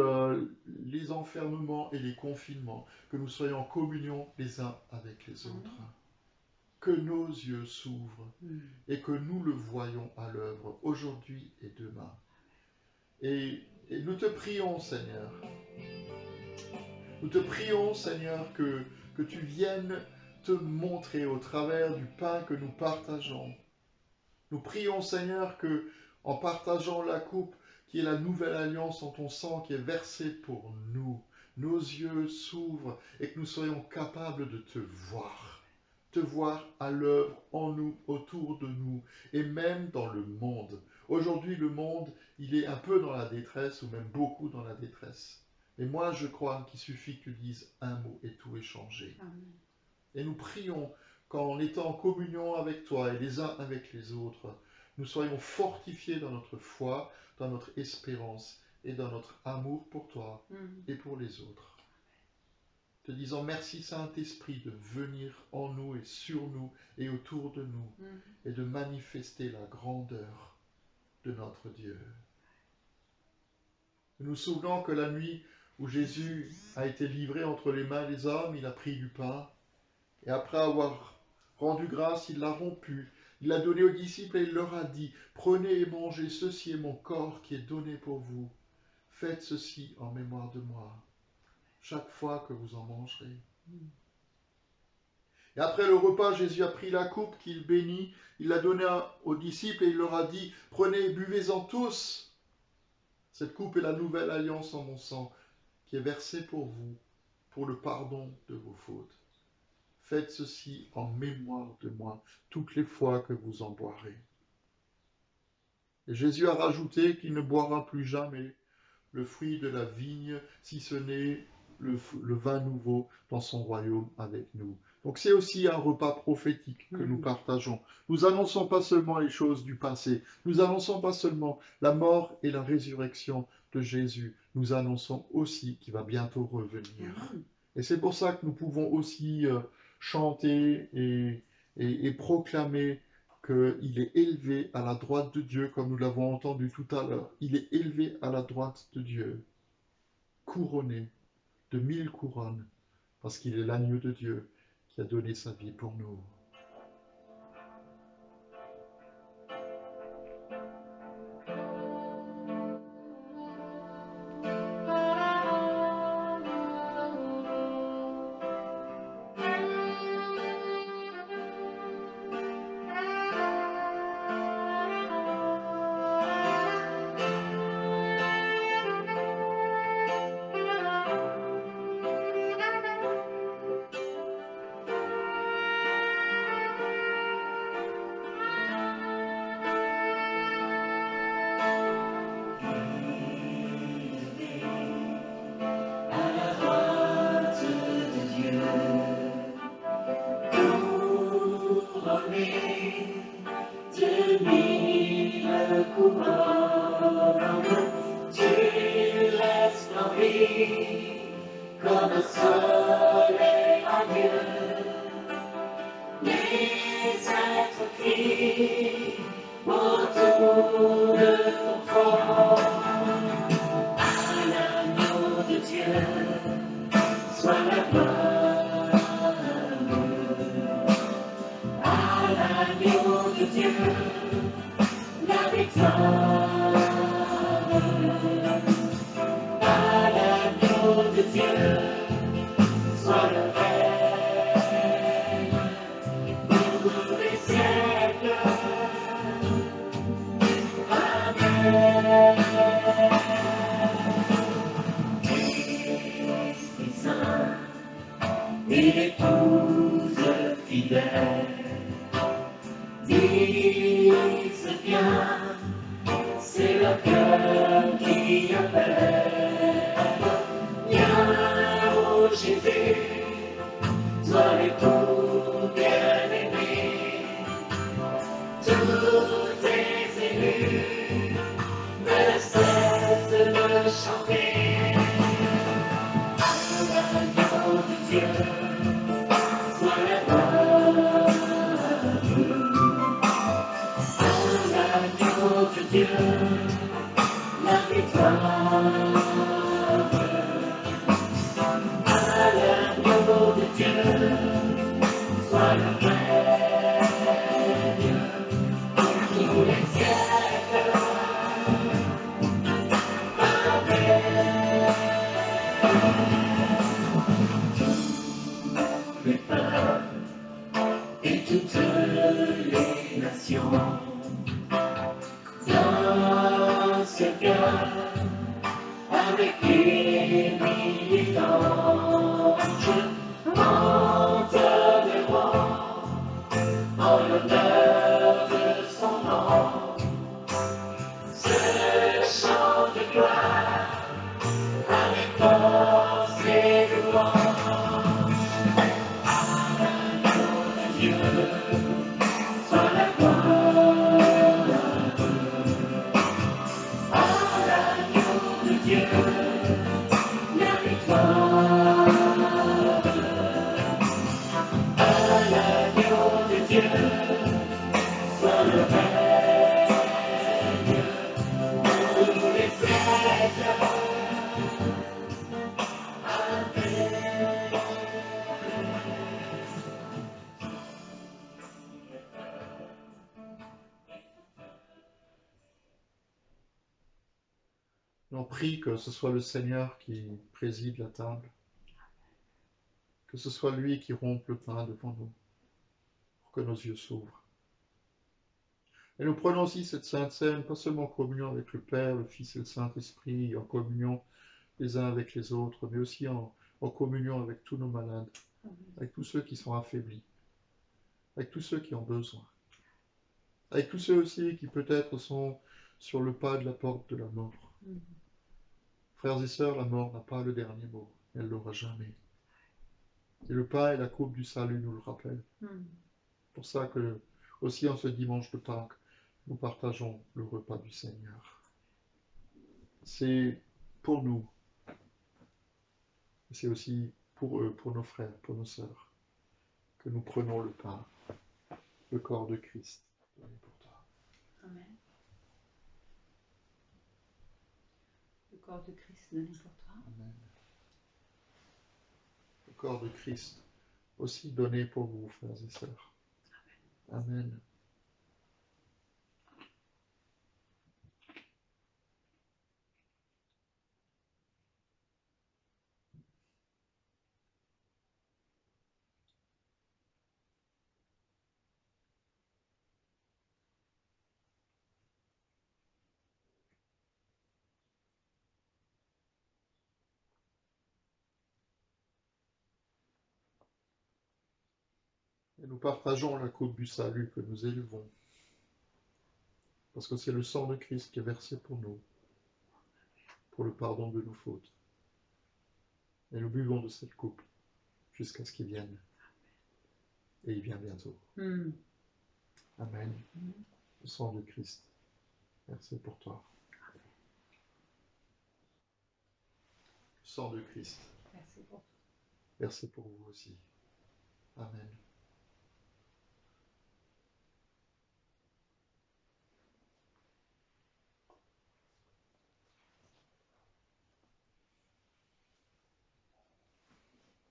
les enfermements et les confinements, que nous soyons en communion les uns avec les autres. Que nos yeux s'ouvrent et que nous le voyons à l'œuvre aujourd'hui et demain. Et nous te prions, Seigneur. Nous te prions, Seigneur, que tu viennes te montrer au travers du pain que nous partageons. Nous prions, Seigneur, que en partageant la coupe qui est la nouvelle alliance en ton sang qui est versée pour nous, nos yeux s'ouvrent et que nous soyons capables de te voir à l'œuvre en nous, autour de nous et même dans le monde. Aujourd'hui, le monde, il est un peu dans la détresse ou même beaucoup dans la détresse. Et moi, je crois qu'il suffit que tu dises un mot et tout est changé. Amen. Et nous prions qu'en étant en communion avec toi et les uns avec les autres, nous soyons fortifiés dans notre foi, dans notre espérance et dans notre amour pour toi et pour les autres. Te disant merci Saint-Esprit de venir en nous et sur nous et autour de nous et de manifester la grandeur de notre Dieu. Nous nous souvenons que la nuit où Jésus a été livré entre les mains des hommes, il a pris du pain et après avoir rendu grâce, il l'a rompu. Il l'a donné aux disciples et il leur a dit « Prenez et mangez, ceci est mon corps qui est donné pour vous. Faites ceci en mémoire de moi, chaque fois que vous en mangerez. » Et après le repas, Jésus a pris la coupe qu'il bénit, il l'a donnée aux disciples et il leur a dit « Prenez et buvez-en tous. Cette coupe est la nouvelle alliance en mon sang, qui est versée pour vous, pour le pardon de vos fautes. Faites ceci en mémoire de moi, toutes les fois que vous en boirez. » Et Jésus a rajouté qu'il ne boira plus jamais le fruit de la vigne, si ce n'est le vin nouveau dans son royaume avec nous. Donc c'est aussi un repas prophétique que nous partageons. Nous annonçons pas seulement les choses du passé, nous annonçons pas seulement la mort et la résurrection de Jésus, nous annonçons aussi qu'il va bientôt revenir. Et c'est pour ça que nous pouvons aussi chanter et proclamer qu'il est élevé à la droite de Dieu, comme nous l'avons entendu tout à l'heure. Il est élevé à la droite de Dieu, couronné de 1000 couronnes, parce qu'il est l'agneau de Dieu qui a donné sa vie pour nous. À la droite de Dieu, couronné de 1000 couronnes, tu resplendir comme un soleil radieux. Les êtres crient autour de ton trône. À l'agneau de Dieu, soit la gloire. À l'agneau de Dieu, la victoire. À l'agneau de Dieu, soit le règne pour les siècles. Amen. Esprit Saint et l'épouse fidèle disent bien, c'est le cœur qui appelle. Viens, ô Jésus, toi l'époux bien-aimé, tous tes élus ne cessent de chanter. À l'agneau de Dieu, soit la gloire. À l'agneau de Dieu, la victoire. À l'agneau de Dieu, soit le règne pour tous les siècles. Tous les peuples et toutes les nations dansent bien avec les milliers d'anges, entonneront en l'honneur de son nom ce chant de gloire avec force et louange. À l'agneau de Dieu, soit la gloire. À l'agneau de Dieu, la victoire. À l'agneau de Dieu, soit le règne pour les siècles. On prie que ce soit le Seigneur qui préside la table, que ce soit lui qui rompe le pain devant nous, pour que nos yeux s'ouvrent. Et nous prenons aussi cette Sainte Seine, pas seulement en communion avec le Père, le Fils et le Saint-Esprit, en communion les uns avec les autres, mais aussi en communion avec tous nos malades, avec tous ceux qui sont affaiblis, avec tous ceux qui ont besoin, avec tous ceux aussi qui peut-être sont sur le pas de la porte de la mort. Frères et sœurs, la mort n'a pas le dernier mot, elle l'aura jamais. Et le pain et la coupe du salut nous le rappellent. C'est pour ça que, aussi en ce dimanche de Pâques, nous partageons le repas du Seigneur. C'est pour nous, c'est aussi pour eux, pour nos frères, pour nos sœurs, que nous prenons le pain, le corps de Christ, donné pour toi. Amen. Le corps de Christ donné pour toi. Amen. Le corps de Christ aussi donné pour vous, frères et sœurs. Amen. Et nous partageons la coupe du salut que nous élevons, parce que c'est le sang de Christ qui est versé pour nous, pour le pardon de nos fautes. Et nous buvons de cette coupe jusqu'à ce qu'il vienne. Et il vient bientôt. Amen. Le sang de Christ, versé pour toi. Le sang de Christ, versé pour vous aussi. Amen.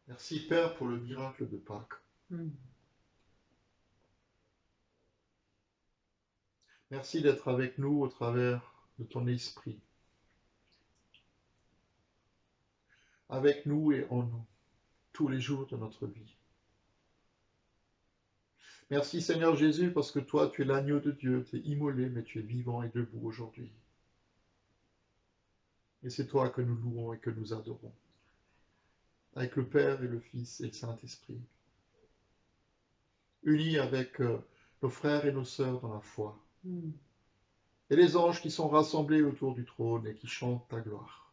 Merci Père pour le miracle de Pâques. Merci d'être avec nous au travers de ton esprit. Avec nous et en nous, tous les jours de notre vie. Merci Seigneur Jésus parce que toi tu es l'agneau de Dieu, tu es immolé mais tu es vivant et debout aujourd'hui. Et c'est toi que nous louons et que nous adorons. Avec le Père et le Fils et le Saint-Esprit. Unis avec nos frères et nos sœurs dans la foi. Et les anges qui sont rassemblés autour du trône et qui chantent ta gloire.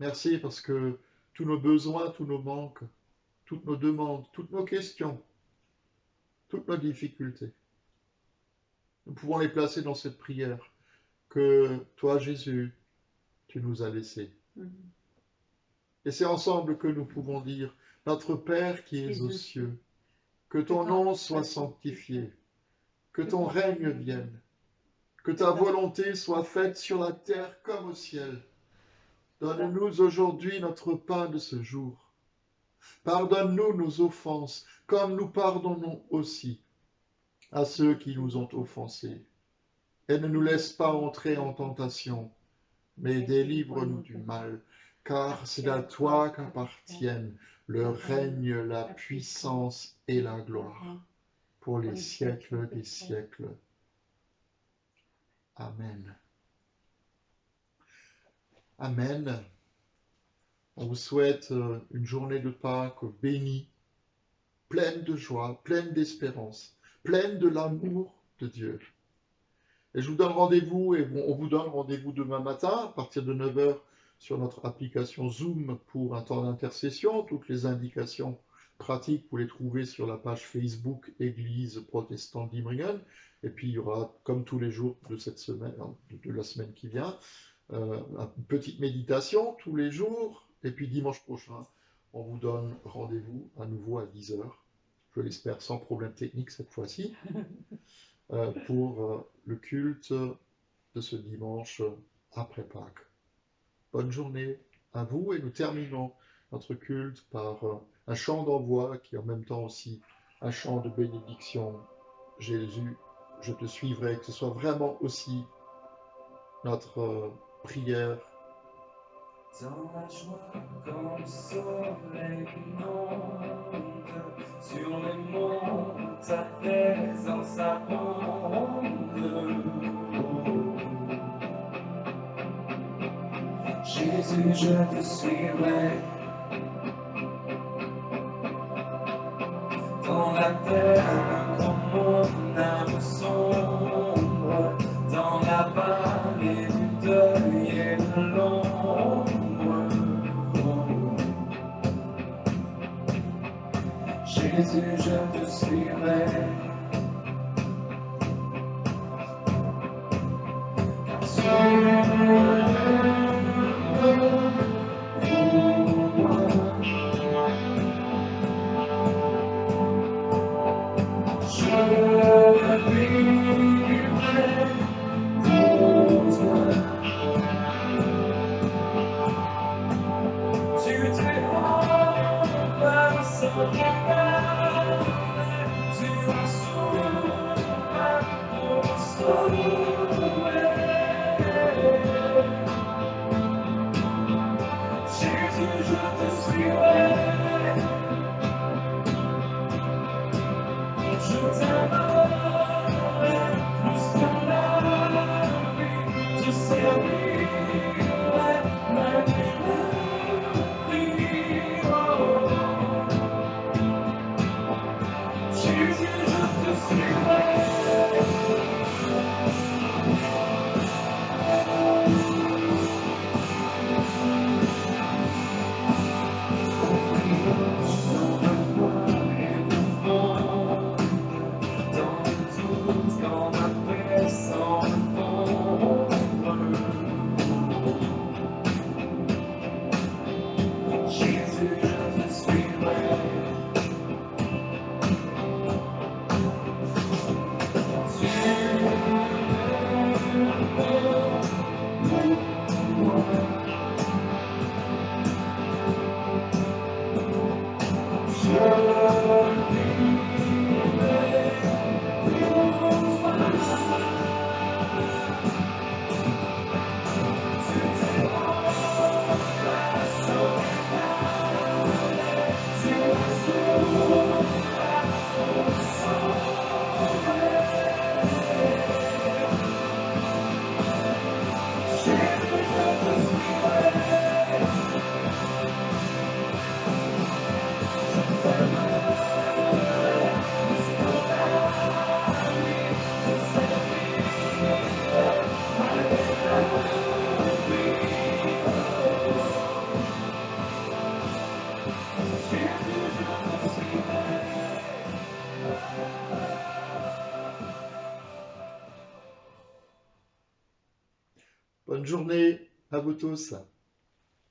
Merci parce que tous nos besoins, tous nos manques, toutes nos demandes, toutes nos questions, toutes nos difficultés, nous pouvons les placer dans cette prière que toi, Jésus, tu nous as laissée. Et c'est ensemble que nous pouvons dire, notre Père qui es aux cieux, que ton nom soit sanctifié, que ton règne vienne, que ta volonté soit faite sur la terre comme au ciel. Donne-nous aujourd'hui notre pain de ce jour. Pardonne-nous nos offenses, comme nous pardonnons aussi à ceux qui nous ont offensés. Et ne nous laisse pas entrer en tentation, mais délivre-nous du mal, car c'est à toi qu'appartiennent le règne, la puissance et la gloire, pour les siècles des siècles. Amen. Amen. On vous souhaite une journée de Pâques bénie, pleine de joie, pleine d'espérance, pleine de l'amour de Dieu. Et je vous donne rendez-vous, et on vous donne rendez-vous demain matin à partir de 9 h sur notre application Zoom pour un temps d'intercession. Toutes les indications pratiques, vous les trouvez sur la page Facebook Église protestante d'Imringen. Et puis il y aura, comme tous les jours de cette semaine, de la semaine qui vient, une petite méditation tous les jours. Et puis dimanche prochain, on vous donne rendez-vous à nouveau à 10 h. Je l'espère sans problème technique cette fois-ci, pour le culte de ce dimanche après Pâques. Bonne journée à vous et nous terminons notre culte par un chant d'envoi qui est en même temps aussi un chant de bénédiction. Jésus, je te suivrai, que ce soit vraiment aussi notre prière. Dans la joie, quand le soleil monte sur les monts, ta présence abonde. Jésus, je te suivrai dans la terre, quand mon âme sombre, dans la vallée du deuil et de l'ombre. Jésus, je te suivrai. Car sur Bonne journée à vous tous.